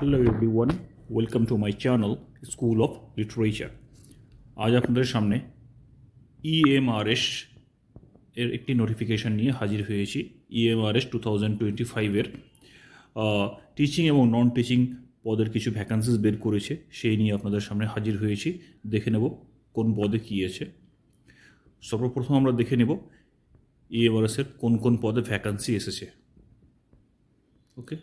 Hello everyone, welcome to my channel school of literature. আজ আপনাদের সামনে ইএমআরএস এর একটি নোটিফিকেশান নিয়ে হাজির হয়েছি। ইএমআরএস 2025-এর টিচিং এবং নন টিচিং পদের কিছু ভ্যাকান্সিস বের করেছে, সেই নিয়ে আপনাদের সামনে হাজির হয়েছি। দেখে নেব কোন পদে কী আছে। সর্বপ্রথম আমরা দেখে নেব ইএমআরএসের কোন কোন পদে ভ্যাকান্সি এসেছে। ওকে,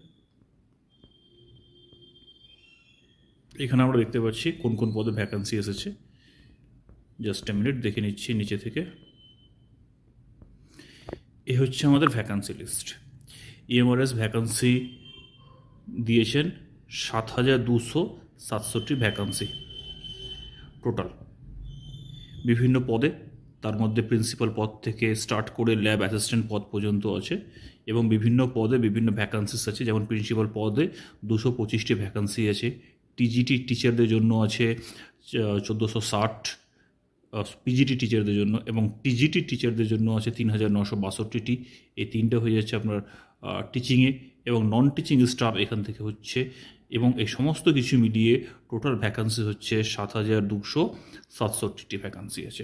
এখানে আমরা দেখতে পাচ্ছি কোন কোন পদে ভ্যাকান্সি এসেছে। জাস্ট এ মিনিট, দেখে নিচ্ছি নিচে থেকে। এ হচ্ছে আমাদের ভ্যাকান্সি লিস্ট। ইএমআরএস ভ্যাকান্সি দিয়েছেন 7,267 ভ্যাকান্সি টোটাল বিভিন্ন পদে। তার মধ্যে প্রিন্সিপাল পদ থেকে স্টার্ট করে ল্যাব অ্যাসিস্ট্যান্ট পদ পর্যন্ত আছে, এবং বিভিন্ন পদে বিভিন্ন ভ্যাকান্সিস আছে। যেমন প্রিন্সিপাল পদে 225টি ভ্যাকান্সি আছে। টিজিটি টিচারদের জন্য আছে 1460, পিজিটি টিচারদের জন্য এবং টিজিটি টিচারদের জন্য আছে 3,962টি। এই তিনটে হয়ে যাচ্ছে আপনার টিচিংয়ে, এবং নন টিচিং স্টাফ এখান থেকে হচ্ছে, এবং এই সমস্ত কিছু মিলিয়ে টোটাল ভ্যাকান্সি হচ্ছে 7,267টি ভ্যাকান্সি আছে।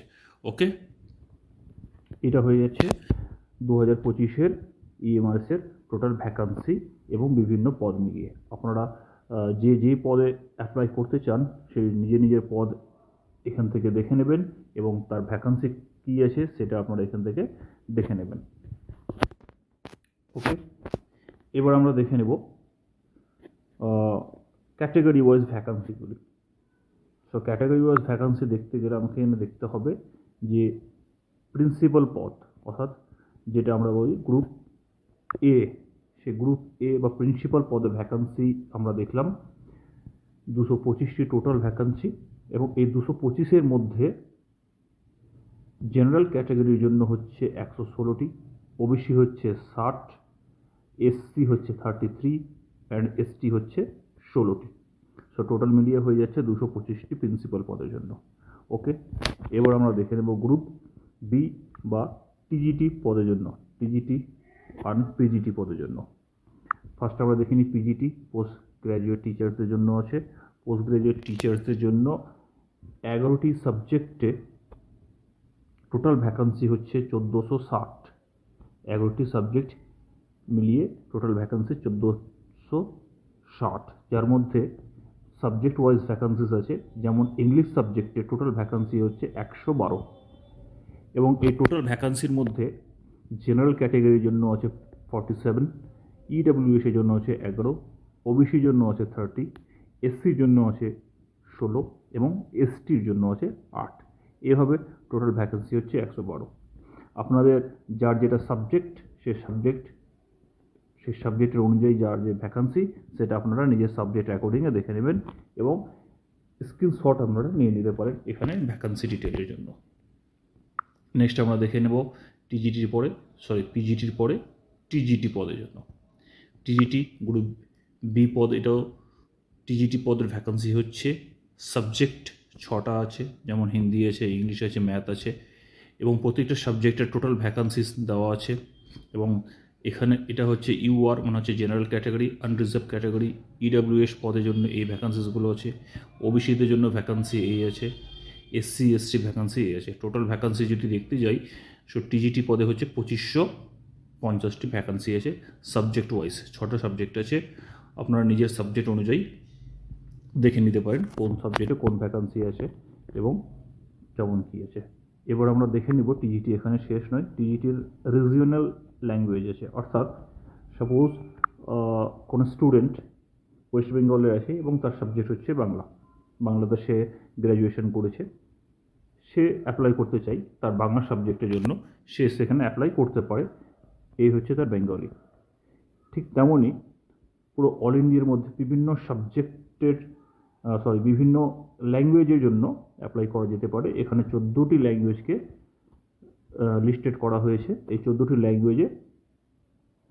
ওকে, এটা হয়ে যাচ্ছে 2025-এর ইএমআরএসের টোটাল ভ্যাকান্সি এবং বিভিন্ন পদ মিলিয়ে। আপনারা যে পদে অ্যাপ্লাই করতে চান সেই নিজের পদ এখান থেকে দেখে নেবেন, এবং তার ভ্যাকান্সি কী আছে সেটা আপনারা এখান থেকে দেখে নেবেন। ওকে, এবার আমরা দেখে নেব ক্যাটাগরি ওয়াইজ ভ্যাকান্সিগুলি। সো ক্যাটাগরি ওয়াইজ ভ্যাকান্সি দেখতে গেলে আমাকে এখানে দেখতে হবে যে প্রিন্সিপাল পদ, অর্থাৎ যেটা আমরা বলি গ্রুপ এ, সে গ্রুপ এ বা প্রিন্সিপাল পদে ভ্যাকান্সি আমরা দেখলাম 225টি টোটাল ভ্যাকান্সি, এবং এই 225-এর মধ্যে জেনারেল ক্যাটাগরির জন্য হচ্ছে 116টি, ওবিসি হচ্ছে 60, এসসি হচ্ছে 33 অ্যান্ড এসটি হচ্ছে 16টি। সো টোটাল মিলিয়ে হয়ে যাচ্ছে 225টি প্রিন্সিপাল পদের জন্য। ওকে, এবার আমরা দেখে নেব গ্রুপ বি বা টিজিটি পদের জন্য, টিজিটি আর পিজিটি পদের জন্য। ফার্স্ট আমরা দেখে নিই পিজিটি, পোস্ট গ্র্যাজুয়েট টিচার্সদের জন্য আছে। পোস্ট গ্র্যাজুয়েট টিচার্সদের জন্য 11টি সাবজেক্টে টোটাল ভ্যাকান্সি হচ্ছে 1460। 11টি সাবজেক্ট মিলিয়ে টোটাল ভ্যাকান্সি 1460, যার মধ্যে সাবজেক্ট ওয়াইজ ভ্যাকান্সিস আছে। যেমন ইংলিশ সাবজেক্টে টোটাল ভ্যাকান্সি হচ্ছে 112, এবং এই টোটাল ভ্যাকান্সির মধ্যে জেনারেল ক্যাটাগরির জন্য আছে 47, ইডব্লিউএসের জন্য আছে 11, ওবিসির জন্য আছে 30, এসসির জন্য আছে 16 এবং এসটির জন্য আছে 8। এভাবে টোটাল ভ্যাকান্সি হচ্ছে 112। আপনাদের যার যেটা সাবজেক্ট, সেই সাবজেক্টের অনুযায়ী যার যে ভ্যাকান্সি সেটা আপনারা নিজের সাবজেক্ট অ্যাকর্ডিংয়ে দেখে নেবেন, এবং স্ক্রিনশট আপনারা নিয়ে নিতে পারেন এখানে ভ্যাকান্সি ডিটেলের জন্য। নেক্সট আমরা দেখে নেব পিজিটির পরে টিজিটি পদের জন্য। টিজিটি গ্রুপ বি পদ, এটাও টিজিটি পদের ভ্যাকান্সি হচ্ছে সাবজেক্ট 6টা আছে, যেমন হিন্দি আছে, ইংলিশ আছে, ম্যাথ আছে, এবং প্রত্যেকটা সাবজেক্টের টোটাল ভ্যাকান্সিস দেওয়া আছে। এবং এখানে এটা হচ্ছে ইউআর মানে হচ্ছে general category, unreserved category, EWS পদের জন্য এই ভ্যাকান্সিসগুলো আছে, ওবিসিদের জন্য ভ্যাকান্সি এই আছে, এসসি এসটি ভ্যাকান্সি এই আছে। টোটাল ভ্যাকান্সি যদি দেখতে যাই, সো টিজিটি পদে হচ্ছে 2550টি ভ্যাকান্সি আছে সাবজেক্ট ওয়াইজ। 6টা সাবজেক্ট আছে, আপনারা নিজের সাবজেক্ট অনুযায়ী দেখে নিতে পারেন কোন সাবজেক্টে কোন ভ্যাকান্সি আছে এবং কেমন কী আছে। এবার আমরা দেখে নিব টিজিটি এখানে শেষ নয়, টিজিটির রিজিওনাল ল্যাঙ্গুয়েজ আছে। অর্থাৎ সাপোজ কোনো স্টুডেন্ট ওয়েস্ট বেঙ্গলে আছে এবং তার সাবজেক্ট হচ্ছে বাংলাতে সে গ্র্যাজুয়েশন করেছে, সে অ্যাপ্লাই করতে চাই তার বাংলা সাবজেক্টের জন্য, সে সেখানে অ্যাপ্লাই করতে পারে। এই হচ্ছে তার বেঙ্গলি। ঠিক তেমনই পুরো অল ইন্ডিয়ার মধ্যে বিভিন্ন সাবজেক্টের বিভিন্ন ল্যাঙ্গুয়েজের জন্য অ্যাপ্লাই করা যেতে পারে। এখানে 14টি ল্যাঙ্গুয়েজকে লিস্টেড করা হয়েছে। এই 14টি ল্যাঙ্গুয়েজে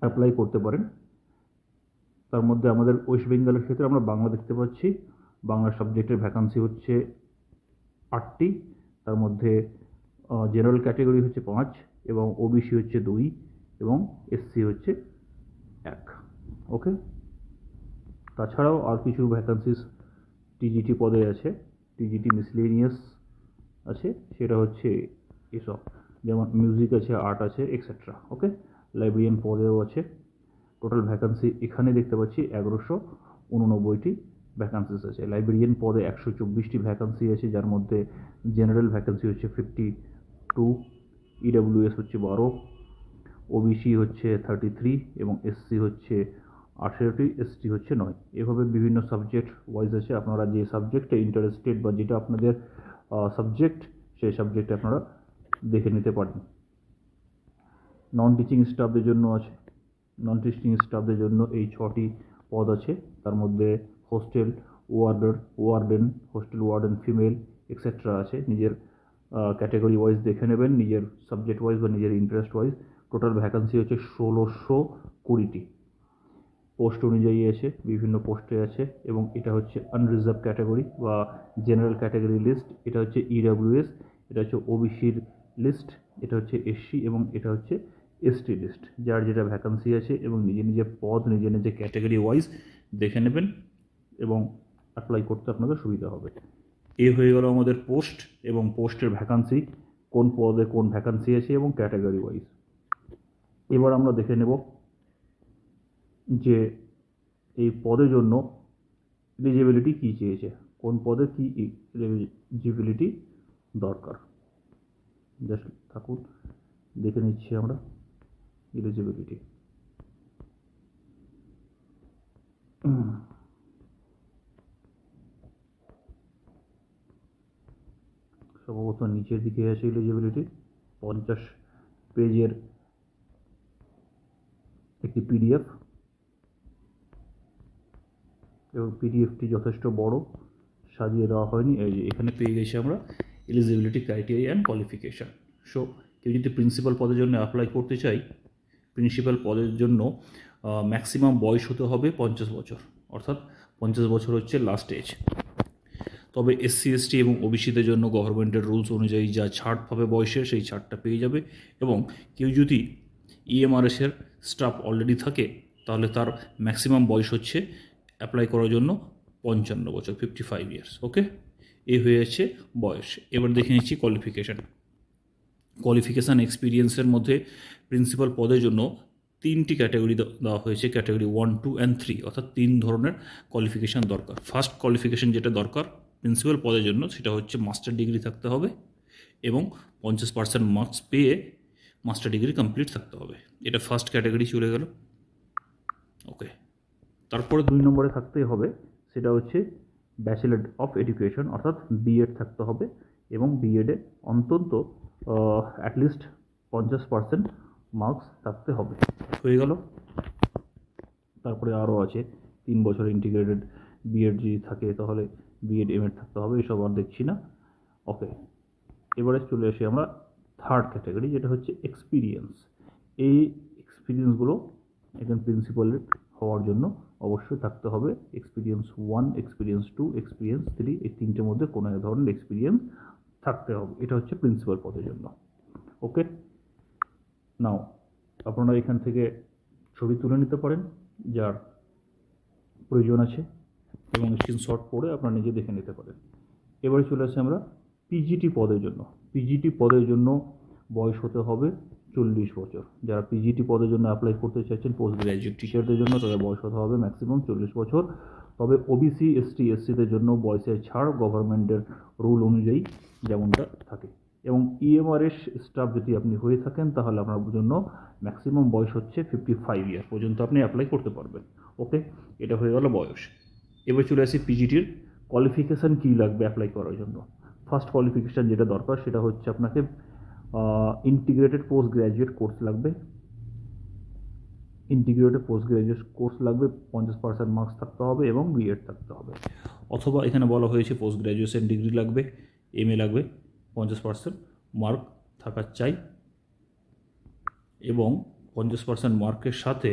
অ্যাপ্লাই করতে পারেন। তার মধ্যে আমাদের ওয়েস্ট বেঙ্গলের ক্ষেত্রে আমরা বাংলা দেখতে পাচ্ছি। বাংলা সাবজেক্টের ভ্যাকান্সি হচ্ছে 8টি, তার মধ্যে জেনারেল ক্যাটাগরি হচ্ছে 5, এবং ওবিসি হচ্ছে 2, এবং এসসি হচ্ছে 1। ওকে, তাছাড়াও আর কিছু ভ্যাকান্সিস টিজিটি পদে আছে, টিজিটি মিসলেনিয়াস আছে, সেটা হচ্ছে এসব, যেমন মিউজিক আছে, আর্ট আছে, এক্সেট্রা। ওকে, লাইব্রেরিয়ান পদেও আছে। টোটাল ভ্যাকান্সি এখানে দেখতে পাচ্ছি 1189টি ভ্যাকান্সিস আছে। লাইব্রেরিয়ান পদে 124টি ভ্যাকান্সি আছে, যার মধ্যে জেনারেল ভ্যাকান্সি হচ্ছে 52, ইডাব্লিউএস হচ্ছে 12, ওবিসি হচ্ছে 33 এবং এসসি হচ্ছে 18টি, এসটি হচ্ছে 9। এভাবে বিভিন্ন সাবজেক্ট ওয়াইজ আছে। আপনারা যে সাবজেক্টে ইন্টারেস্টেড বা যেটা আপনাদের সাবজেক্ট, সেই সাবজেক্টে আপনারা দেখে নিতে পারেন। নন টিচিং স্টাফদের জন্য আছে, নন টিচিং স্টাফদের জন্য এই 6টি পদ আছে। তার মধ্যে hostel warden, hostel warden female etcetera আছে। নিজের ক্যাটাগরি ওয়াইজ দেখে নেবেন, নিজের সাবজেক্ট ওয়াইজ বা নিজের ইন্টারেস্ট ওয়াইজ। টোটাল ভ্যাকান্সি হচ্ছে 1620টি। পোস্ট অনুযায়ী আছে, বিভিন্ন পোস্টে আছে, এবং এটা হচ্ছে আনরিজার্ভ ক্যাটাগরি বা জেনারেল ক্যাটাগরি লিস্ট। এটা হচ্ছে ইডাব্লিউএস, এটা হচ্ছে ওবিসির লিস্ট, এটা হচ্ছে এসসি এবং এটা হচ্ছে এসটি লিস্ট। যার যেটা ভ্যাকান্সি আছে এবং নিজে নিজে পদ নিজে নিজে ক্যাটাগরি ওয়াইজ দেখে নেবেন এবং অ্যাপ্লাই করতে আপনাদের সুবিধা হবে। এ হয়ে গেল আমাদের পোস্ট এবং পোস্টের ভ্যাকান্সি, কোন পদে কোন ভ্যাকান্সি আছে এবং ক্যাটাগরি ওয়াইজ। এবার আমরা দেখে নেব যে এই পদের জন্য এলিজিবিলিটি কী চেয়েছে, কোন পদে কী এলিজিবিলিটি দরকার। জাস্ট থাকুন, দেখে নিচ্ছি আমরা এলিজিবিলিটি। সম্ভবত নিচের দিকে আছে এলিজিবিলিটি, 50 পেজের একটি পিডিএফ, এবং পিডিএফটি যথেষ্ট বড়, সাজিয়ে দেওয়া হয়নি। এই যে এখানে পেয়ে গেছি আমরা eligibility criteria and qualification. So কেউ যদি প্রিন্সিপাল পদের জন্য অ্যাপ্লাই করতে চাই, প্রিন্সিপাল পদের জন্য ম্যাক্সিমাম বয়স হতে হবে 50 বছর, অর্থাৎ 50 বছর হচ্ছে লাস্ট এজ। তবে এসসি এসটি এবং ওবিসিদের জন্য গভর্নমেন্টের রুলস অনুযায়ী যা ছাড় পাবে বয়সে, সেই ছাড়টা পেয়ে যাবে। এবং কেউ যদি ইএমআরএসের স্টাফ অলরেডি থাকে, তাহলে তার ম্যাক্সিমাম বয়স হচ্ছে অ্যাপ্লাই করার জন্য 55 বছর, 55 ইয়ার্স। ওকে, এই হয়ে যাচ্ছে বয়স। এবার দেখে নিচ্ছি কোয়ালিফিকেশান এক্সপিরিয়েন্সের মধ্যে প্রিন্সিপাল পদের জন্য 3টি ক্যাটাগরি দেওয়া হয়েছে, ক্যাটাগরি 1, 2 অ্যান্ড 3, অর্থাৎ 3 ধরনের কোয়ালিফিকেশান দরকার। ফার্স্ট কোয়ালিফিকেশান যেটা দরকার প্রিন্সিপাল পদের জন্য, সেটা হচ্ছে মাস্টার ডিগ্রি থাকতে হবে এবং 50% মার্কস পেয়ে মাস্টার ডিগ্রি কমপ্লিট থাকতে হবে। এটা ফার্স্ট ক্যাটাগরি চলে গেল। ওকে, তারপরে 2 নম্বরে থাকতেই হবে, সেটা হচ্ছে ব্যাচেলর অফ এডুকেশন, অর্থাৎ বিএড থাকতে হবে এবং বিএডে অন্তত অ্যাটলিস্ট 50% মার্কস থাকতে হবে। হয়ে গেল। তারপরে আরও আছে 3 বছর ইন্টিগ্রেটেড বিএড যদি থাকে, তাহলে বিএড এমএড থাকতে হবে, এসব আর দেখছি না। ওকে, এবারে চলে আসি আমরা থার্ড ক্যাটাগরি, যেটা হচ্ছে এক্সপিরিয়েন্স। এই এক্সপিরিয়েন্সগুলো একজন প্রিন্সিপাল হওয়ার জন্য অবশ্যই থাকতে হবে এক্সপিরিয়েন্স 1, এক্সপিরিয়েন্স 2, এক্সপিরিয়েন্স 3, এই 3টের মধ্যে কোনো এক ধরনের এক্সপিরিয়েন্স থাকতে হবে। এটা হচ্ছে প্রিন্সিপাল পদের জন্য। ওকে, নাও আপনারা এখান থেকে ছবি তুলে নিতে পারেন যার প্রয়োজন আছে এবং স্ক্রিনশট করে আপনারা নিজে দেখে নিতে পারেন। এবারে চলে আসি আমরা পিজিটি পদের জন্য। পিজিটি পদের জন্য বয়স হতে হবে 40 বছর। যারা পিজিটি পদের জন্য অ্যাপ্লাই করতে চাইছেন পোস্ট গ্র্যাজুয়েট টিচারদের জন্য, তাদের বয়স হতে হবে ম্যাক্সিমাম 40 বছর। তবে ওবিসি এসটি এসসিদের জন্য বয়সের ছাড় গভর্নমেন্টের রুল অনুযায়ী যেমনটা থাকে। এবং ইএমআরএস স্টাফ যদি আপনি হয়ে থাকেন, তাহলে আপনার জন্য ম্যাক্সিমাম বয়স হচ্ছে 55 ইয়ার পর্যন্ত আপনি অ্যাপ্লাই করতে পারবেন। ওকে, এটা হয়ে গেল বয়স। এবার চলে আসি পিজিটির কোয়ালিফিকেশান কী লাগবে অ্যাপ্লাই করার জন্য। ফার্স্ট কোয়ালিফিকেশান যেটা দরকার, সেটা হচ্ছে আপনাকে ইন্টিগ্রেটেড পোস্ট গ্র্যাজুয়েট কোর্স লাগবে। ইন্টিগ্রেটেড পোস্ট গ্র্যাজুয়েট কোর্স লাগবে, 50% মার্কস থাকতে হবে এবং বিএড থাকতে হবে। অথবা এখানে বলা হয়েছে পোস্ট গ্র্যাজুয়েশন ডিগ্রি লাগবে, এমএ লাগবে, 50% মার্ক থাকা চাই এবং 50% মার্কের সাথে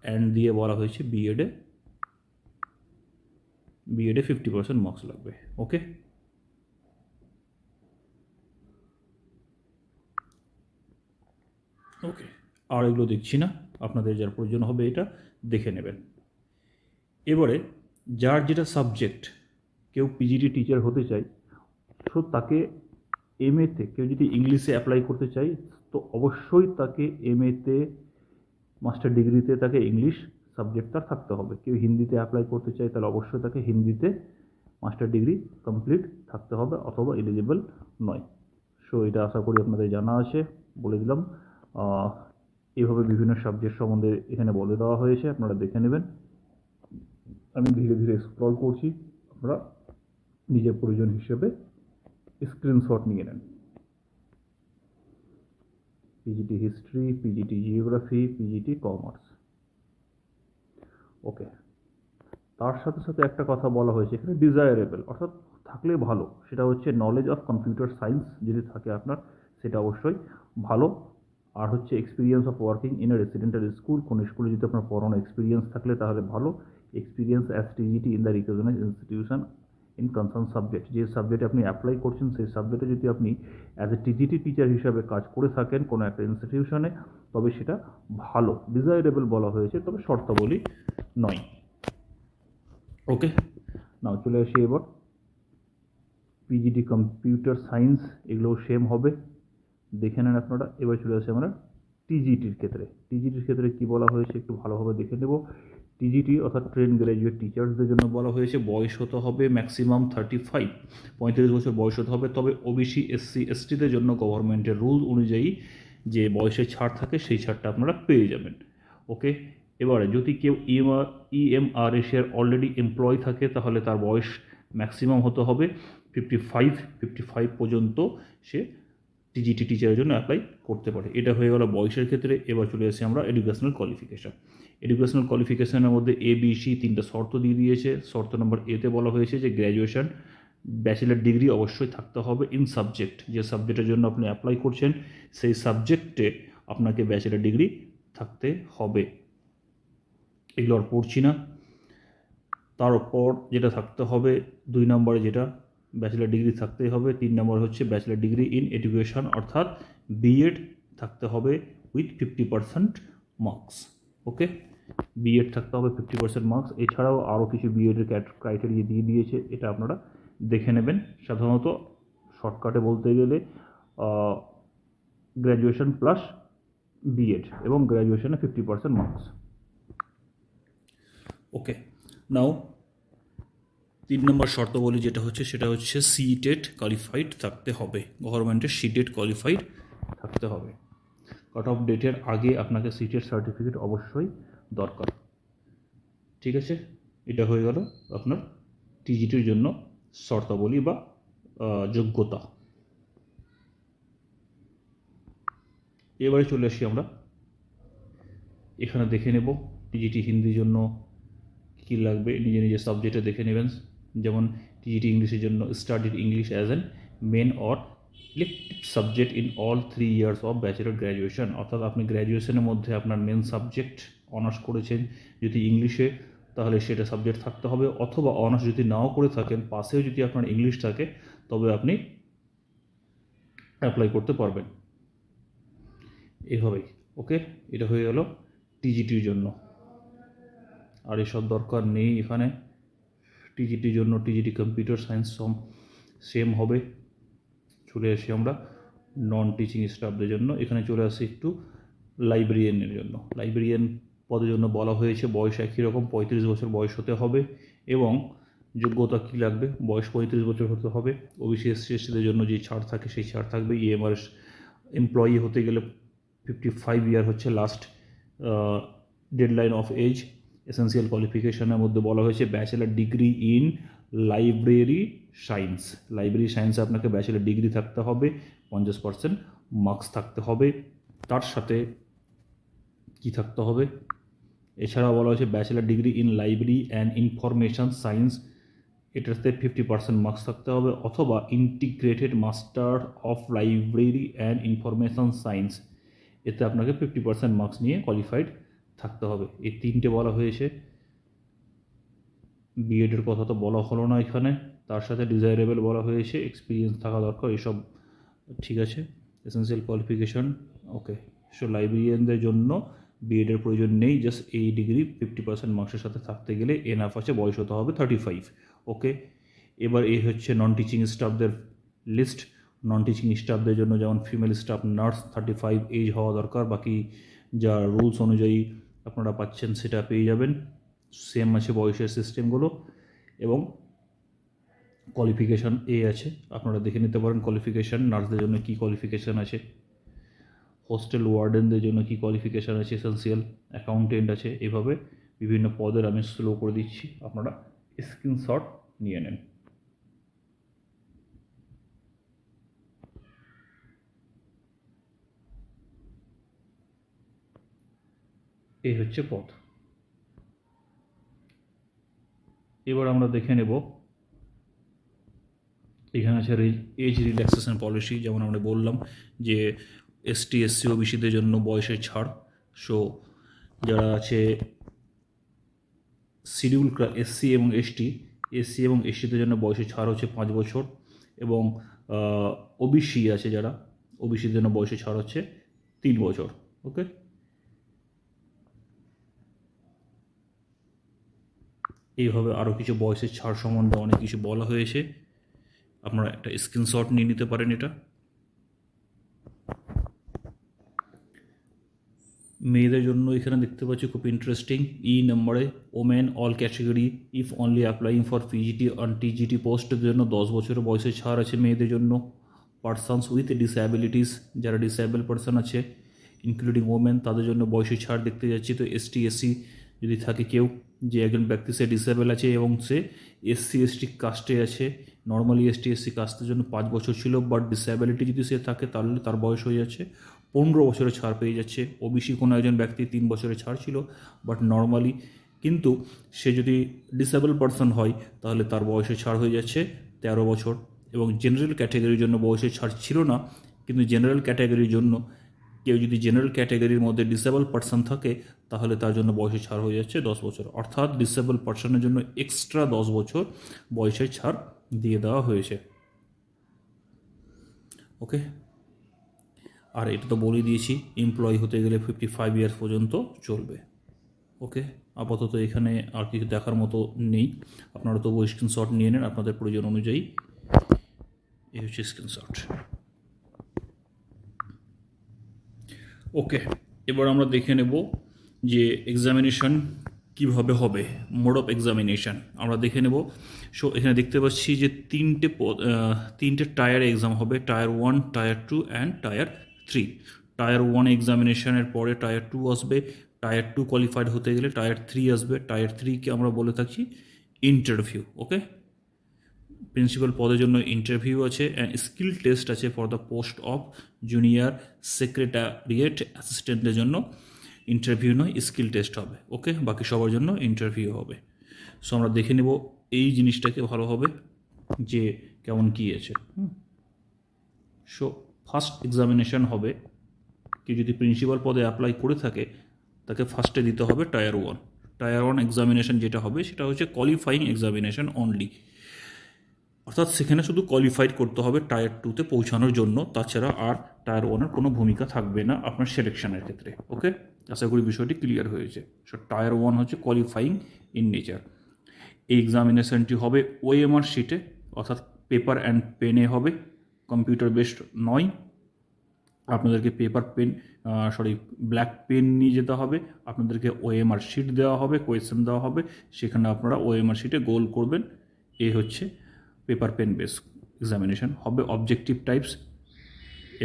অ্যান্ড দিয়ে বলা হয়েছে বিএডে 50% মার্কস লাগবে। ওকে, ওকে, আর এগুলো দেখছি না, আপনাদের যার প্রয়োজন হবে এটা দেখে নেবেন। এবারে যার যেটা সাবজেক্ট, কেউ পিজিটি টিচার হতে চায়, সো তাকে এমএতে, কেউ যদি ইংলিশে অ্যাপ্লাই করতে চায় তো অবশ্যই তাকে এমএতে মাস্টার ডিগ্রিতে তাকে ইংলিশ সাবজেক্টটা থাকতে হবে। কেউ হিন্দিতে অ্যাপ্লাই করতে চায় তাহলে অবশ্যই তাকে হিন্দিতে মাস্টার ডিগ্রি কমপ্লিট থাকতে হবে অথবা এলিজিবল নয়। সো এটা আশা করি আপনাদের জানা আছে, বলে দিলাম। এইভাবে বিভিন্ন সাবজেক্ট সম্বন্ধে এখানে বলে দেওয়া হয়েছে, আপনারা দেখে নেবেন। আমি ধীরে ধীরে স্ক্রল করছি, আপনারা নিজের প্রয়োজন হিসেবে স্ক্রিনশট নিয়ে নেন। PGT history, PGT geography, PGT commerce. Okay, তার সাথে সাথে একটা কথা বলা হয়েছে এখানে ডিজায়ারেবল, অর্থাৎ থাকলে ভালো, সেটা হচ্ছে নলেজ অফ কম্পিউটার সায়েন্স যদি থাকে আপনার, সেটা অবশ্যই ভালো। আর হচ্ছে experience of working in a residential school, কোন স্কুলে যদি আপনার পড়ানো এক্সপিরিয়েন্স থাকলে তাহলে ভালো। Experience as TGT in the recognized institution in concern subject, যে সাবজেক্টে আপনি অ্যাপ্লাই করছেন সেই সাবজেক্টে যদি আপনি অ্যাজ এ টিজিটি টিচার হিসাবে কাজ করে থাকেন কোনো একটা ইনস্টিটিউশনে, তবে সেটা ভালো। ডিজায়ারেবল বলা হয়েছে, তবে শর্তাবলী নয়। ওকে, নাও চলে আসি এবার পিজিটি কম্পিউটার সায়েন্স, এগুলোও সেম হবে, দেখে নেন আপনারা। এবার চলে আসি আমরা টিজিটির ক্ষেত্রে। টিজিটির ক্ষেত্রে কি বলা হয়েছে একটু ভালোভাবে দেখে নেব। টিজিটি অর্থাৎ ট্রেন গ্র্যাজুয়েট টিচার্সদের জন্য বলা হয়েছে বয়স হতে হবে ম্যাক্সিমাম 35, 35 বছর বয়স হতে হবে। তবে ওবিসি, এসসি, এসটিদের জন্য গভর্নমেন্টের রুল অনুযায়ী যে বয়সের ছাড় থাকে সেই ছাড়টা আপনারা পেয়ে যাবেন। ওকে, এবারে যদি কেউ ইএমআর শেয়ার অলরেডি এমপ্লয় থাকে তাহলে তার বয়স ম্যাক্সিমাম হতে হবে 55 পর্যন্ত সে টিজিটি টিচারের জন্য অ্যাপ্লাই করতে পারে। এটা হয়ে গেল বয়সের ক্ষেত্রে। এবার চলে আসি আমরা এডুকেশনাল কোয়ালিফিকেশান। এডুকেশনাল কোয়ালিফিকেশানের মধ্যে এবিসি 3টা শর্ত দিয়ে দিয়েছে। শর্ত নম্বর এতে বলা হয়েছে যে গ্র্যাজুয়েশন, ব্যাচেলার ডিগ্রি অবশ্যই থাকতে হবে ইন সাবজেক্ট, যে সাবজেক্টের জন্য আপনি অ্যাপ্লাই করছেন সেই সাবজেক্টে আপনাকে ব্যাচেলার ডিগ্রি থাকতে হবে। এগুলো আর পড়ছি না। তারপর যেটা থাকতে হবে 2 নম্বরে, যেটা ব্যাচেলার ডিগ্রি থাকতেই হবে। 3 নম্বর হচ্ছে ব্যাচেলার ডিগ্রি ইন এডুকেশন, অর্থাৎ বিএড থাকতে হবে উইথ 50% মার্কস। ওকে, বিএড থাকতে হবে 50% মার্কস। এছাড়াও আরও কিছু বিএডের ক্রাইটেরিয়া দিয়ে দিয়েছে, এটা আপনারা দেখে নেবেন। সাধারণত শর্টকাটে বলতে গেলে গ্র্যাজুয়েশন প্লাস বিএড এবং গ্র্যাজুয়েশনে 50% মার্কস। ওকে, নাও 3 নম্বর শর্তাবলী যেটা হচ্ছে সেটা হচ্ছে সিটেট কোয়ালিফাইড থাকতে হবে, গভর্নমেন্টের সিটেট কোয়ালিফাইড থাকতে হবে। কাট অফ ডেটের আগে আপনাকে সিটেট সার্টিফিকেট অবশ্যই দরকার। ঠিক আছে, এটা হয়ে গেল আপনার টিজিটির জন্য শর্তাবলী বা যোগ্যতা। এবারে চলে আসি আমরা, এখানে দেখে নেব টিজিটি হিন্দির জন্য কী লাগবে, নিজে নিজের সাবজেক্টে দেখে নেবেন। যেমন টিজিটি ইংলিশের জন্য studied English as an main or elective subject in all 3 years of bachelor graduation, অর্থাৎ আপনি গ্র্যাজুয়েশনের মধ্যে আপনার মেন সাবজেক্ট অনার্স করেছেন যদি ইংলিশে, তাহলে সেটা সাবজেক্ট থাকতে হবে। অথবা অনার্স যদি নাও করে থাকেন, পাশেও যদি আপনার ইংলিশ থাকে, তবে আপনি অ্যাপ্লাই করতে পারবেন এভাবেই। ওকে, এটা হয়ে গেল টিজিটির জন্য। আর এসব দরকার নেই এখানে। টিজিটির জন্য টিজিটি কম্পিউটার সায়েন্স সেম হবে। চলে আসি আমরা নন টিচিং স্টাফদের জন্য। এখানে চলে আসি একটু লাইব্রেরিয়ানের জন্য। লাইব্রেরিয়ান পদের জন্য বলা হয়েছে বয়স একই রকম, 35 বছর বয়স হতে হবে এবং যোগ্যতা কী লাগবে, বয়স 35 বছর হতে হবে। ওবিসি এসসি এসটিদের জন্য যে ছাড় থাকে সেই ছাড় থাকবে। ইএমআর এমপ্লয়ি হতে গেলে 55 ইয়ার হচ্ছে last deadline of age. Essential কোয়ালিফিকেশনের মধ্যে বলা হয়েছে bachelor degree in library science. Library সায়েন্সে আপনাকে ব্যাচেলার ডিগ্রি থাকতে হবে, 50% মার্কস থাকতে হবে। তার সাথে কি থাকতে হবে, এছাড়াও বলা হয়েছে bachelor degree in library and information science, এটাতে 50% মার্কস থাকতে হবে। অথবা integrated master of library and information science, এতে আপনাকে 50% মার্কস নিয়ে কোয়ালিফাইড থাকতে হবে। এই 3টে বলা হয়েছে। বিএডের কথা তো বলা হলো না এখানে। তার সাথে ডিজায়ারেবল বলা হয়েছে, এক্সপিরিয়েন্স থাকা দরকার, এসব ঠিক আছে। এসেন্সিয়াল কোয়ালিফিকেশন ওকে। সো লাইব্রেরিয়ানদের জন্য বিএডের প্রয়োজন নেই, জাস্ট এই ডিগ্রি 50% মার্কসের সাথে থাকতে গেলে এনাফ আছে, বয়স হতে হবে 35। ওকে, এবার এই হচ্ছে নন টিচিং স্টাফদের লিস্ট। নন টিচিং স্টাফদের জন্য যেমন ফিমেল স্টাফ নার্স 35 এজ হওয়া দরকার, বাকি যা রুলস অনুযায়ী আপনারা পাচ্ছেন সেটা পেয়ে যাবেন, সেম আছে বয়সের সিস্টেমগুলো। এবং কোয়ালিফিকেশান আছে, আপনারা দেখে নিতে পারেন কোয়ালিফিকেশান নার্সদের জন্য কী কোয়ালিফিকেশান আছে, হোস্টেল ওয়ার্ডেনদের জন্য কী কোয়ালিফিকেশান আছে, এসেন্সিয়াল অ্যাকাউন্টেন্ট আছে। এভাবে বিভিন্ন পদের আমি স্লো করে দিচ্ছি, আপনারা স্ক্রিনশট নিয়ে নেন। এই হচ্ছে পথ। এবার আমরা দেখে নেব, এখানে আছে এজ রিল্যাক্সেশন পলিসি। যেমন আমরা বললাম যে এসটি এসসি ওবিসিদের জন্য বয়সের ছাড়। সো যারা আছে শিডিউল এসসি এবং এসটিদের জন্য বয়সের ছাড় হচ্ছে 5 বছর, এবং ওবিসি আছে যারা, ওবিসিদের জন্য বয়সের ছাড় হচ্ছে 3 বছর। ওকে, এইভাবে আরও কিছু বয়সের ছাড় সম্বন্ধে অনেক কিছু বলা হয়েছে, আপনারা একটা স্ক্রিনশট নিয়ে নিতে পারেন। এটা মেয়েদের জন্য এখানে দেখতে পাচ্ছি খুব ইন্টারেস্টিং, নম্বরে women all category if only applying for PGT on TGT পোস্টের জন্য 10 বছরের বয়সের ছাড় আছে মেয়েদের জন্য। পারসনস উইথ ডিসঅ্যাবিলিটিস, যারা ডিসঅ্যাবল পারসন আছে ইনক্লুডিং ওমেন, তাদের জন্য বয়সের ছাড় দেখতে যাচ্ছি। তো এসটি এসসি যদি থাকে কেউ, যে একজন ব্যক্তি সে ডিসঅ্যাবল আছে এবং সে এসসি এসটি কাস্টে আছে, নর্মালি এসটি এসসি কাস্টের জন্য 5 বছর ছিল, বাট ডিসঅ্যাবিলিটি যদি সে থাকে তাহলে তার বয়স হয়ে যাচ্ছে 15 বছরের ছাড় পেয়ে যাচ্ছে। ওবিসি কোনো একজন ব্যক্তি 3 বছরের ছাড় ছিল বাট নর্মালি, কিন্তু সে যদি ডিসেবল পারসন হয় তাহলে তার বয়সের ছাড় হয়ে যাচ্ছে 13 বছর। এবং জেনারেল ক্যাটাগরির জন্য বয়সের ছাড় ছিল না, কিন্তু জেনারেল ক্যাটাগরির জন্য কেউ যদি জেনারেল ক্যাটাগরির মধ্যে ডিসেবল পারসন থাকে তাহলে তার জন্য বয়সের ছাড় হয়ে যাচ্ছে 10 বছর, অর্থাৎ ডিসেবল পারসনের জন্য এক্সট্রা 10 বছর বয়সের ছাড় দিয়ে দেওয়া হয়েছে। ওকে, আর এটা তো বলে দিয়েছি এমপ্লয়ি হতে গেলে 55 ইয়ার্স পর্যন্ত চলবে। ওকে, আপাতত এখানে আর কিছু দেখার মতো নেই, আপনারা তবু স্ক্রিনশট নিয়ে নেন আপনাদের প্রয়োজন অনুযায়ী। এই হচ্ছে স্ক্রিনশট। ওকে, এবার আমরা দেখে নেব যে এক্সামিনেশন কীভাবে হবে, মোড অফ এক্সামিনেশান আমরা দেখে নেব। সো এখানে দেখতে পাচ্ছি যে তিনটে টায়ারে এক্সাম হবে, tyre 1, tyre 2 and tyre 3। Tyre 1 এক্সামিনেশানের পরে টায়ার 2 আসবে, টায়ার 2 কোয়ালিফাইড হতে গেলে টায়ার 3 আসবে। টায়ার 3কে আমরা বলে থাকি ইন্টারভিউ। ওকে, প্রিন্সিপাল পদের জন্য ইন্টারভিউ আছে, অ্যান্ড স্কিল টেস্ট আছে for the post of junior secretariat অ্যাসিস্ট্যান্টের জন্য ইন্টারভিউ নয়, স্কিল টেস্ট হবে। ওকে, বাকি সবার জন্য ইন্টারভিউ হবে। সো আমরা দেখে নেব এই জিনিসটাকে ভালোভাবে যে কেমন কী আছে। সো ফার্স্ট এক্সামিনেশান হবে, কেউ যদি প্রিন্সিপাল পদে অ্যাপ্লাই করে থাকে তাকে ফার্স্টে দিতে হবে টায়ার 1। টায়ার 1 এক্সামিনেশান যেটা হবে সেটা হচ্ছে কোয়ালিফাইং এক্সামিনেশান অনলি, অর্থাৎ সেখানে শুধু কোয়ালিফাইড করতে হবে টায়ার 2তে পৌঁছানোর জন্য, তাছাড়া আর টায়ার 1-এর কোনো ভূমিকা থাকবে না আপনার সিলেকশনের ক্ষেত্রে। ওকে, আশা করি বিষয়টি ক্লিয়ার হয়েছে। সো টায়ার 1 হচ্ছে কোয়ালিফাইং ইন নেচার। এই এক্সামিনেশানটি হবে ওএমআর শিটে, অর্থাৎ পেপার অ্যান্ড পেনে হবে, কম্পিউটার বেসড নয়। আপনাদেরকে ব্ল্যাক পেন নিয়ে যেতে হবে, আপনাদেরকে ওএমআর শিট দেওয়া হবে, কোয়েশ্চেন দেওয়া হবে, সেখানে আপনারা ওএমআর শিটে গোল করবেন। এই হচ্ছে পেপার পেন বেস এক্সামিনেশান হবে, অবজেক্টিভ টাইপস,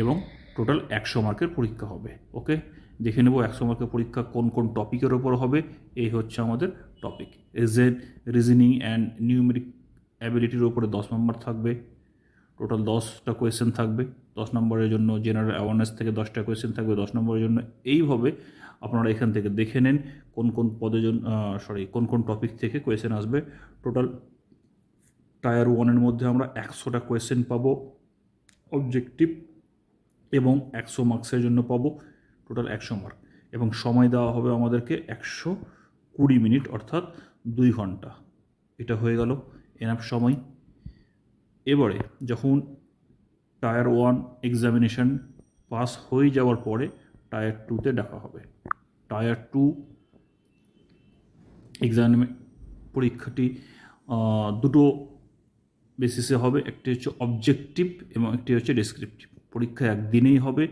এবং টোটাল 100 মার্কের পরীক্ষা হবে। ওকে, দেখে নেব 100 মার্কের পরীক্ষা কোন কোন টপিকের ওপর হবে। এই হচ্ছে আমাদের টপিক। রিজনিং অ্যান্ড নিউমেরিক অ্যাবিলিটির ওপরে 10 নম্বর থাকবে, টোটাল 10টা কোয়েশ্চেন থাকবে। 10 নম্বরের জন্য জেনারেল অ্যাওয়ারনেস থেকে 10টা কোয়েশ্চেন থাকবে 10 নম্বরের জন্য। এইভাবে আপনারা এখান থেকে দেখে নেন কোন কোন পদের জন্য কোন কোন টপিক থেকে কোয়েশ্চেন আসবে। টোটাল টায়ার 1-এর মধ্যে আমরা 100টা কোয়েশ্চেন পাবো অবজেক্টিভ, এবং 100 মার্কসের জন্য পাবো টোটাল 100 মার্ক, এবং সময় দেওয়া হবে আমাদেরকে 120 মিনিট, অর্থাৎ 2 ঘন্টা। এটা হয়ে গেল এনাফ সময়। এবারে যখন টায়ার 1 এক্সামিনেশান পাস হয়ে যাওয়ার পরে টায়ার 2তে ডাকা হবে। টায়ার 2 এক্সাম পরীক্ষাটি দুটো বেসিসে হবে, একটি হচ্ছে অবজেক্টিভ এবং একটি হচ্ছে ডেসক্রিপটিভ। পরীক্ষা একদিনেই হবে,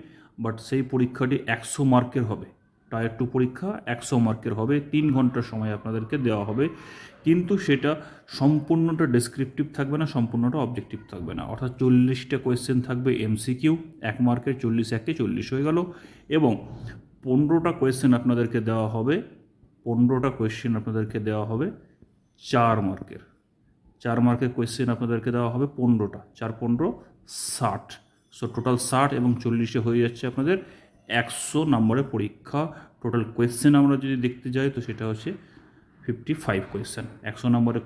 বাট সেই পরীক্ষাটি 100 মার্কের হবে। টায়ার 2 পরীক্ষা 100 মার্কের হবে, 3 ঘন্টার সময় আপনাদেরকে দেওয়া হবে, কিন্তু সেটা সম্পূর্ণটা ডেসক্রিপটিভ থাকবে না, সম্পূর্ণটা অবজেক্টিভ থাকবে না। অর্থাৎ 40টা কোয়েশ্চেন থাকবে এমসিকিউ, 1 মার্কের, 40 একে 40 হয়ে গেল, এবং 15টা কোয়েশ্চেন আপনাদেরকে দেওয়া হবে, 15টা কোয়েশ্চেন আপনাদেরকে দেওয়া হবে 4 মার্কের। 4 মার্কের কোয়েশ্চেন আপনাদেরকে দেওয়া হবে 15টা, 4 15 60। সো টোটাল 60 এবং 40-এ হয়ে যাচ্ছে আপনাদের 100 নম্বরের পরীক্ষা। টোটাল কোয়েশ্চেন আমরা যদি দেখতে যাই তো সেটা হচ্ছে 55 কোয়েশ্চেন। 100 নম্বরের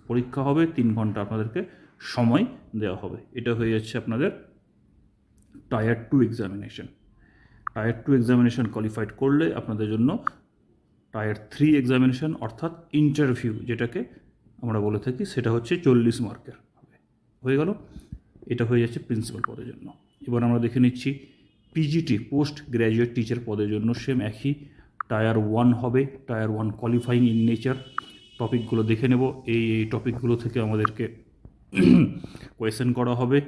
পরীক্ষা হবে, 3 ঘন্টা আপনাদেরকে সময় দেওয়া হবে। এটা হয়ে যাচ্ছে আপনাদের tyre 2 examination. Tyre 2 examination qualified করলে আপনাদের জন্য টায়ার 3 এক্সামিনেশন অর্থাৎ ইন্টারভিউ যেটাকে আমরা বলে থাকি, সেটা হচ্ছে 40 মার্কের হবে। হয়ে গেল, এটা হয়ে যাচ্ছে প্রিন্সিপাল পদের জন্য। এবার আমরা দেখে নিচ্ছি পিজিটি পোস্ট গ্র্যাজুয়েট টিচার পদের জন্য সেম একই টায়ার 1 হবে। Tyre 1 qualifying in nature. টপিকগুলো দেখে নেব। এই টপিকগুলো থেকে আমাদেরকে কোয়েশ্চেন করা হবে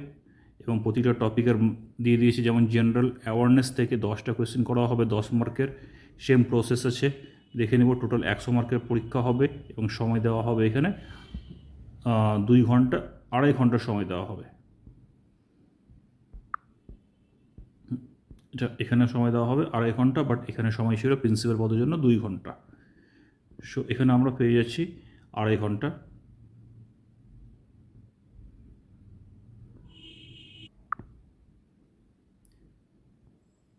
এবং প্রতিটা টপিকের দিয়ে দিয়েছে, যেমন জেনারেল অ্যাওয়ারনেস থেকে 10টা কোয়েশ্চেন করা হবে 10 মার্কের। সেম প্রসেস আছে, দেখে নেব। টোটাল 100 মার্কের পরীক্ষা হবে এবং সময় দেওয়া হবে এখানে 2 ঘন্টা, 2.5 ঘন্টা সময় দেওয়া হবে। এটা এখানে সময় দেওয়া হবে 2.5 ঘন্টা, বাট এখানে সময় ছিল প্রিন্সিপাল পদের জন্য 2 ঘন্টা। সো এখানে আমরা পেয়ে যাচ্ছি 2.5 ঘন্টা।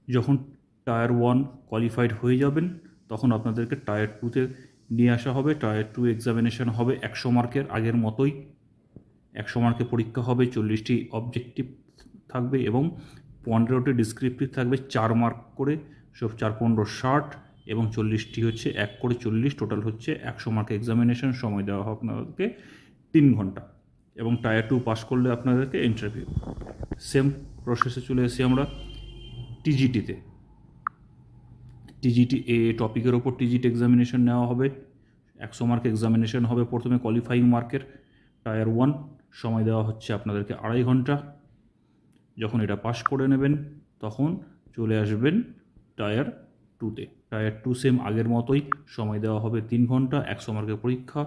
যখন টায়ার 1 কোয়ালিফাইড হয়ে যাবেন তখন আপনাদেরকে টায়ার 2-তে নিয়ে আসা হবে। টায়ার 2 এক্সামিনেশন হবে 100 মার্কের, আগের মতোই 100 মার্কের পরীক্ষা হবে। 40টি অবজেক্টিভ থাকবে এবং 15টি ডিসক্রিপটিভ থাকবে 4 মার্ক করে। সব 4 15 60 এবং 40টি হচ্ছে 1 করে 40, টোটাল হচ্ছে 100 মার্কের এক্সামিনেশন। সময় দেওয়া হবে আপনাদেরকে 3 ঘন্টা এবং টায়ার 2 পাস করলে আপনাদেরকে ইন্টারভিউ। সেম প্রসেসে চলে এসেছি আমরা টিজিটিতে। টিজিটি টপিকের ওপর টিজিটি এক্সামিনেশন নেওয়া হবে। 100 মার্ক এক্সামিনেশন হবে প্রথমে কোয়ালিফাইং মার্কের। টায়ার 1 সময় দেওয়া হচ্ছে আপনাদেরকে 2.5 ঘন্টা। যখন এটা পাস করে নেবেন তখন চলে আসবেন টায়ার 2-তে। টায়ার 2 সেম আগের মতোই, সময় দেওয়া হবে 3 ঘন্টা, 100 মার্কের পরীক্ষা,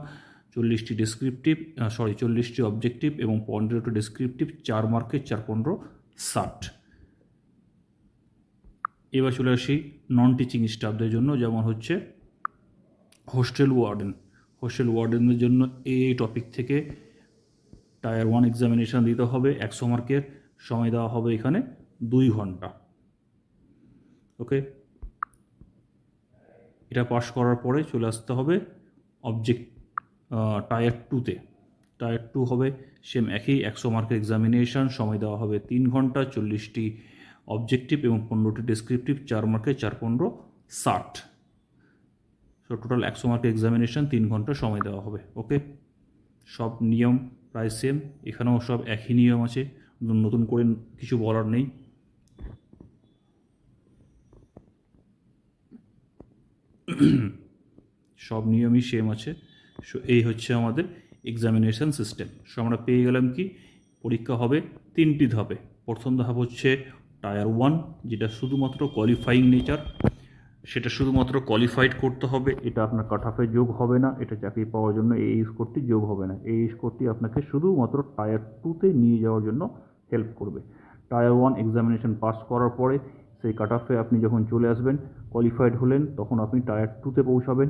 40টি ডিসক্রিপটিভ 40টি অবজেক্টিভ এবং 15টি ডিসক্রিপটিভ, 4 মার্কের, 4 15 60। এবার চলে আসি নন টিচিং স্টাফদের জন্য, যেমন হচ্ছে হোস্টেল ওয়ার্ডেন। হোস্টেল ওয়ার্ডেনদের জন্য এই টপিক থেকে টায়ার 1 এক্সামিনেশান দিতে হবে 100 মার্কের। সময় দেওয়া হবে এখানে 2 ঘন্টা। ওকে, এটা পাস করার পরে চলে আসতে হবে টায়ার 2-তে। টায়ার 2 হবে সেম একই 100 মার্কের এক্সামিনেশান। সময় দেওয়া হবে 3 ঘন্টা, 40টি অবজেক্টিভ এবং 15টি ডেসক্রিপটিভ, 4 মার্কের, 4 15 60। সো টোটাল 100 মার্কের এক্সামিনেশান, 3 ঘন্টা সময় দেওয়া হবে। ওকে, সব নিয়ম প্রায় সেম, এখানেও সব একই নিয়ম আছে, নতুন করে কিছু বলার নেই। সব নিয়মই সেম আছে। সো এই হচ্ছে আমাদের এক্সামিনেশান সিস্টেম। সো আমরা পেয়ে গেলাম কি পরীক্ষা হবে 3টি ধাপে। প্রথম ধাপ হচ্ছে টায়ার 1, যেটা শুধুমাত্র কোয়ালিফাইং নেচার, সেটা শুধুমাত্র কোয়ালিফাইড করতে হবে। এটা আপনার কাট অফে যোগ হবে না, এটা চাকরি পাওয়ার জন্য এই স্কোরটি যোগ হবে না। এই স্কোরটি আপনাকে শুধুমাত্র টায়ার 2-তে নিয়ে যাওয়ার জন্য হেল্প করবে। টায়ার 1 এক্সামিনেশন পাস করার পরে সেই কাট অফে আপনি যখন চলে আসবেন, কোয়ালিফাইড হলেন, তখন আপনি টায়ার 2-তে পৌঁছাবেন।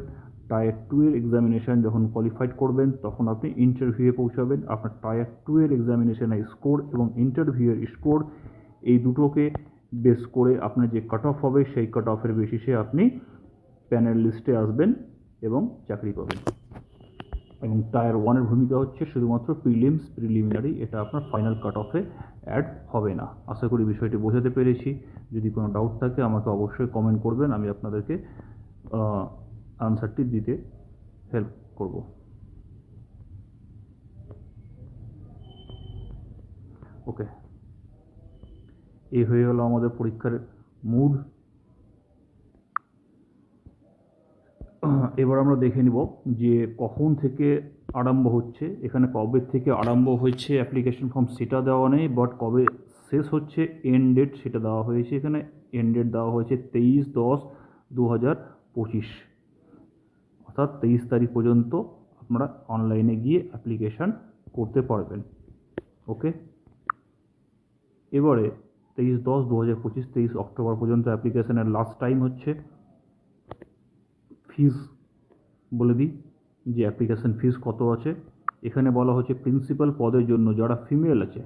টায়ার 2-এর এক্সামিনেশান যখন কোয়ালিফাইড করবেন তখন আপনি ইন্টারভিউয়ে পৌঁছাবেন। আপনার টায়ার 2-এর এক্সামিনেশানের স্কোর এবং ইন্টারভিউয়ের স্কোর, এই দুটোকে বেস করে আপনার যে কাট অফ হবে সেই কাট অফের বেসিসে আপনি প্যানেল লিস্টে আসবেন এবং চাকরি পাবেন। এবং টায়ার 1-এর ভূমিকা হচ্ছে শুধুমাত্র প্রিলিমস, প্রিলিমিনারি, এটা আপনার ফাইনাল কাট অফে অ্যাড হবে না। আশা করি বিষয়টি বোঝাতে পেরেছি। যদি কোনো ডাউট থাকে আমাকে অবশ্যই কমেন্ট করবেন, আমি আপনাদেরকে আনসারটি দিতে হেল্প করব। ওকে, এই হয়ে গেল আমাদের পরীক্ষার মুড। এবার আমরা দেখে নিব যে কখন থেকে আরম্ভ হচ্ছে। এখানে কবে থেকে আরম্ভ হয়েছে অ্যাপ্লিকেশন ফর্ম সেটা দেওয়া নেই, বাট কবে শেষ হচ্ছে এন্ড ডেট সেটা দেওয়া হয়েছে। এখানে এন্ড ডেট দেওয়া হয়েছে 23/10/2025, অর্থাৎ 23 তারিখ পর্যন্ত আপনারা অনলাইনে গিয়ে অ্যাপ্লিকেশান করতে পারবেন। ওকে, এবারে 23/10/2025 23 অক্টোবর পর্যন্ত অ্যাপ্লিকেশানের লাস্ট টাইম হচ্ছে। ফিস বলে দিই যে অ্যাপ্লিকেশান ফিস কত আছে। এখানে বলা হচ্ছে প্রিন্সিপাল পদের জন্য যারা ফিমেল আছে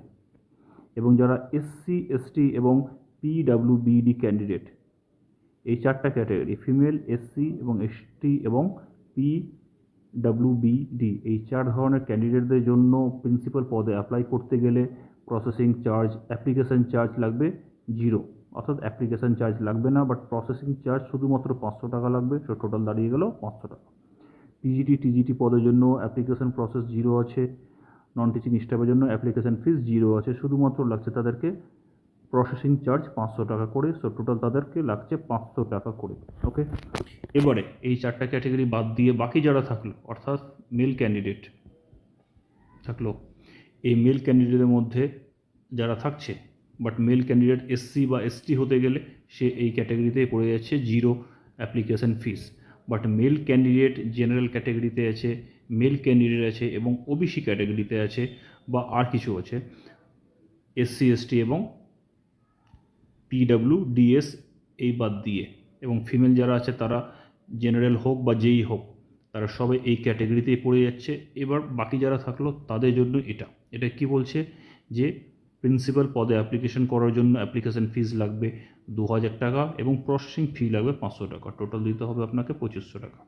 এবং যারা এসসি এসটি এবং পিডাব্লিউবিডি ক্যান্ডিডেট, এই চারটা ক্যাটাগরি ফিমেল, এসসি এবং এসটি এবং পিডাব্লিউবিডি, এই চার ধরনের ক্যান্ডিডেটদের জন্য প্রিন্সিপাল পদে অ্যাপ্লাই করতে গেলে প্রসেসিং চার্জ, অ্যাপ্লিকেশান চার্জ লাগবে 0, অর্থাৎ অ্যাপ্লিকেশান চার্জ লাগবে না, বাট প্রসেসিং চার্জ শুধুমাত্র 500 টাকা লাগবে। সো টোটাল দাঁড়িয়ে গেল 500 টাকা। টিজিটি পদের জন্য অ্যাপ্লিকেশান প্রসেস 0 আছে। নন টিচিং স্টাফের জন্য অ্যাপ্লিকেশান ফিস 0 আছে, শুধুমাত্র লাগছে তাদেরকে প্রসেসিং চার্জ 500 টাকা করে। সো টোটাল তাদেরকে লাগছে 500 টাকা করে। ওকে, এবারে এই চারটা ক্যাটাগরি বাদ দিয়ে বাকি যারা থাকলো, অর্থাৎ মেল ক্যান্ডিডেট থাকলো, এই মেল ক্যান্ডিডেটের মধ্যে যারা থাকছে, বাট মেল ক্যান্ডিডেট এসসি বা এসটি হতে গেলে সে এই ক্যাটাগরিতেই পড়ে যাচ্ছে 0 application fees. But male candidate general ক্যাটাগরিতে আছে, মেল ক্যান্ডিডেট আছে এবং ওবিসি ক্যাটাগরিতে আছে, বা আর কিছু আছে এসসি এসটি এবং পিডাব্লিউডিএস এই বাদ দিয়ে, এবং ফিমেল যারা আছে তারা জেনারেল হোক বা যেই হোক তারা সবাই এই ক্যাটাগরিতেই পড়ে যাচ্ছে। এবার বাকি যারা থাকলো তাদের জন্য এটা কি বলছে যে প্রিন্সিপাল পদে অ্যাপ্লিকেশন করার জন্য অ্যাপ্লিকেশন ফিস লাগবে 2000 টাকা এবং প্রসেসিং ফি লাগবে 500 টাকা। টোটাল দিতে হবে আপনাকে 2500 টাকা।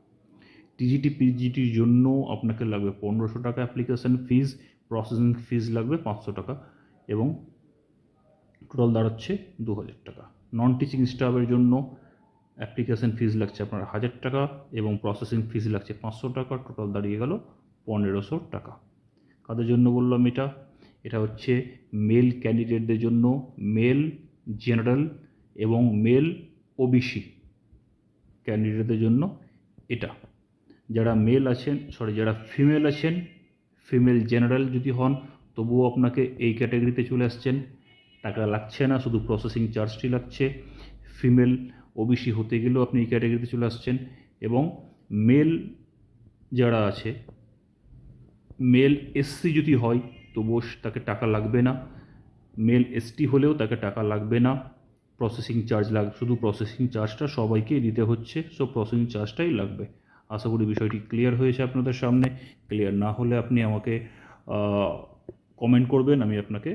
টিজিটি পিজিটির জন্য আপনাকে লাগবে 1500 টাকা অ্যাপ্লিকেশন ফিস, প্রসেসিং ফিস লাগবে 500 টাকা এবং টোটাল দাঁড়াচ্ছে 2000 টাকা। নন টিচিং স্টাফের জন্য অ্যাপ্লিকেশন ফিস লাগছে আপনার 1000 টাকা এবং প্রসেসিং ফিস লাগছে 500 টাকা। টোটাল দাঁড়িয়ে গেল 1500 টাকা। কাদের জন্য বললাম এটা হচ্ছে মেল ক্যান্ডিডেটদের জন্য, মেল জেনারেল এবং মেল ওবিসি ক্যান্ডিডেটদের জন্য এটা। যারা মেল আছেন, যারা ফিমেল আছেন, ফিমেল জেনারেল যদি হন তবুও আপনাকে এই ক্যাটাগরিতে চলে আসছেন, টাকা লাগছে না, শুধু প্রসেসিং চার্জটি লাগছে। ফিমেল ওবিসি হতে গেলেও আপনি এই ক্যাটাগরিতে চলে আসছেন। এবং মেল যারা আছে, মেল এসসি যদি হয় তবুও তাকে টাকা লাগবে না, মেল এসটি হলেও তাকে টাকা লাগবে না, প্রসেসিং চার্জ শুধু প্রসেসিং চার্জটা সবাইকে দিতে হচ্ছে। সো প্রসেসিং চার্জটাই লাগবে। আশা করি বিষয়টি ক্লিয়ার হয়েছে আপনাদের সামনে। ক্লিয়ার না হলে আপনি আমাকে কমেন্ট করবেন, আমি আপনাকে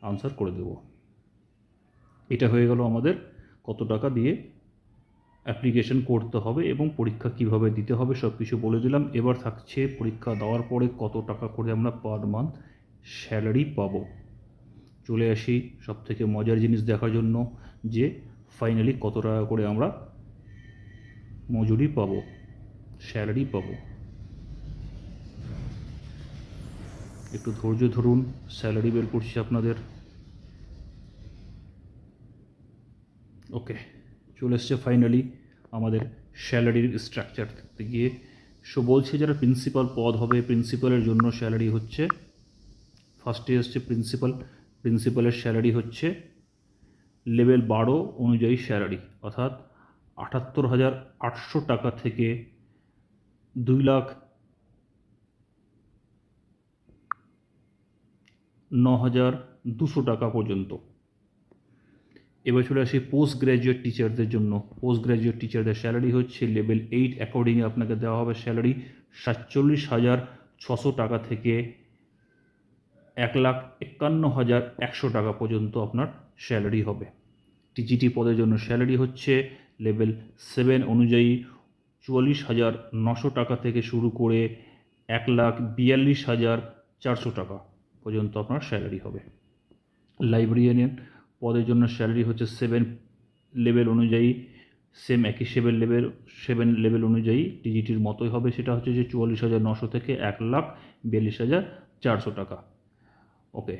আনসার করে দেব। এটা হয়ে গেল আমাদের কত টাকা দিয়ে অ্যাপ্লিকেশন করতে হবে এবং পরীক্ষা কিভাবে দিতে হবে সব কিছু বলে দিলাম। এবার থাকছে পরীক্ষা দেওয়ার পরে কত টাকা করে আমরা পার মান্থ স্যালারি পাবো। চলে আসি সবথেকে মজার জিনিস দেখার জন্য যে ফাইনালি কত টাকা করে আমরা মজুরি পাবো, স্যালারি পাবো। একটু ধৈর্য ধরুন, স্যালারি বের করছি আপনাদের। ওকে, চলে এসছে ফাইনালি আমাদের স্যালারির স্ট্রাকচার দেখতে গিয়ে। সো বলছে যারা প্রিন্সিপাল পদ হবে, প্রিন্সিপালের জন্য স্যালারি হচ্ছে, ফার্স্টে এসছে প্রিন্সিপালের স্যালারি হচ্ছে লেভেল 12 অনুযায়ী স্যালারি, অর্থাৎ 78,800 টাকা থেকে 2,09,200 টাকা পর্যন্ত। এবার চলে আসি পোস্ট গ্র্যাজুয়েট টিচারদের জন্য। পোস্ট গ্র্যাজুয়েট টিচারদের স্যালারি হচ্ছে লেভেল 8 অ্যাকর্ডিংয়ে আপনাকে দেওয়া হবে স্যালারি 47,600 টাকা থেকে 1,51,100 টাকা পর্যন্ত আপনার স্যালারি হবে। টিজিটি পদের জন্য স্যালারি হচ্ছে লেভেল 7 অনুযায়ী 44,900 টাকা থেকে শুরু করে 1,42,400 টাকা পর্যন্ত আপনার স্যালারি হবে। লাইব্রেরিয়ান পদের জন্য স্যালারি হচ্ছে 7 লেভেল অনুযায়ী, সেম একই 7 লেভেল অনুযায়ী টিজিটির মতোই হবে। সেটা হচ্ছে যে 44,900 থেকে 1,42,400 টাকা। Okay,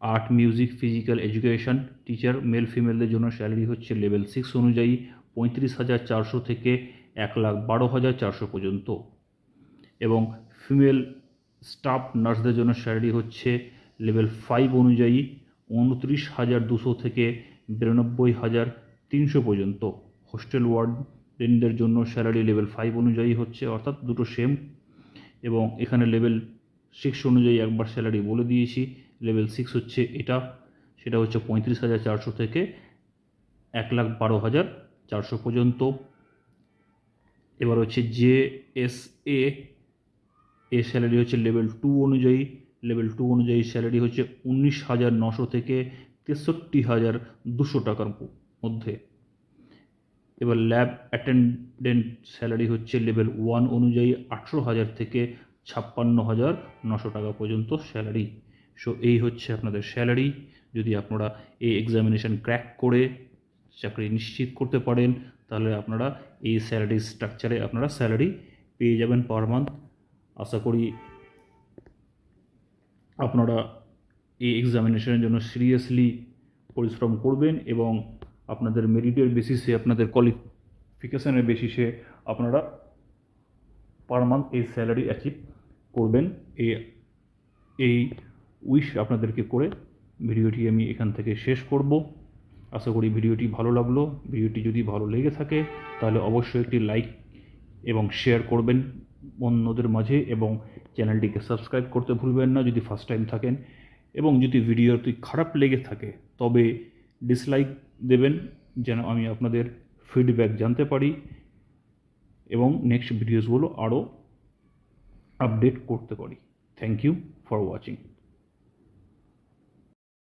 art, music, physical education teacher male ফিমেলদের জন্য স্যালারি হচ্ছে লেভেল 6 অনুযায়ী 35,400 থেকে 1,12,400 পর্যন্ত। এবং ফিমেল স্টাফ নার্সদের জন্য স্যালারি হচ্ছে লেভেল 5 অনুযায়ী 29,200 থেকে 92,300 পর্যন্ত। হোস্টেল ওয়ার্ডেনদের জন্য স্যালারি লেভেল 5 অনুযায়ী হচ্ছে, অর্থাৎ দুটো সেম। এবং এখানে লেভেল 6 অনুযায়ী একবার স্যালারি বলে দিয়েছি। লেভেল 6 হচ্ছে এটা, সেটা হচ্ছে 35,400 থেকে 1,12,400 পর্যন্ত। এবার হচ্ছে JSA, এর স্যালারি হচ্ছে লেভেল 2 অনুযায়ী। লেভেল 2 অনুযায়ী স্যালারি হচ্ছে 19,900 থেকে 63,200 টাকার মধ্যে। এবার ল্যাব অ্যাটেন্ডেন্ট স্যালারি হচ্ছে লেভেল 1 অনুযায়ী 18,000 থেকে 56,900 টাকা পর্যন্ত স্যালারি। সো এই হচ্ছে আপনাদের স্যালারি। যদি আপনারা এই এক্সামিনেশন ক্র্যাক করে চাকরি নিশ্চিত করতে পারেন, তাহলে আপনারা এই স্যালারি স্ট্রাকচারে আপনারা স্যালারি পেয়ে যাবেন পার মান্থ। আশা করি আপনারা এই এক্সামিনেশনের জন্য সিরিয়াসলি পরিশ্রম করবেন এবং আপনাদের মেরিটের বেসিসে, আপনাদের কোয়ালিফিকেশানের বেসিসে আপনারা পার মান্থ এই স্যালারি অ্যাচিভ করবেন। এই উইশ আপনাদেরকে করে ভিডিওটি আমি এখান থেকে শেষ করব। আশা করি ভিডিওটি ভালো লাগলো। ভিডিওটি যদি ভালো লেগে থাকে তাহলে অবশ্যই একটি লাইক এবং শেয়ার করবেন অন্যদের মাঝে, এবং চ্যানেলটিকে সাবস্ক্রাইব করতে ভুলবেন না যদি ফার্স্ট টাইম থাকেন। এবং যদি ভিডিওটি খারাপ লেগে থাকে তবে ডিসলাইক দেবেন, যেন আমি আপনাদের ফিডব্যাক জানতে পারি এবং নেক্সট ভিডিওসগুলো আরও আপডেট করতে পারি। Thank you for watching.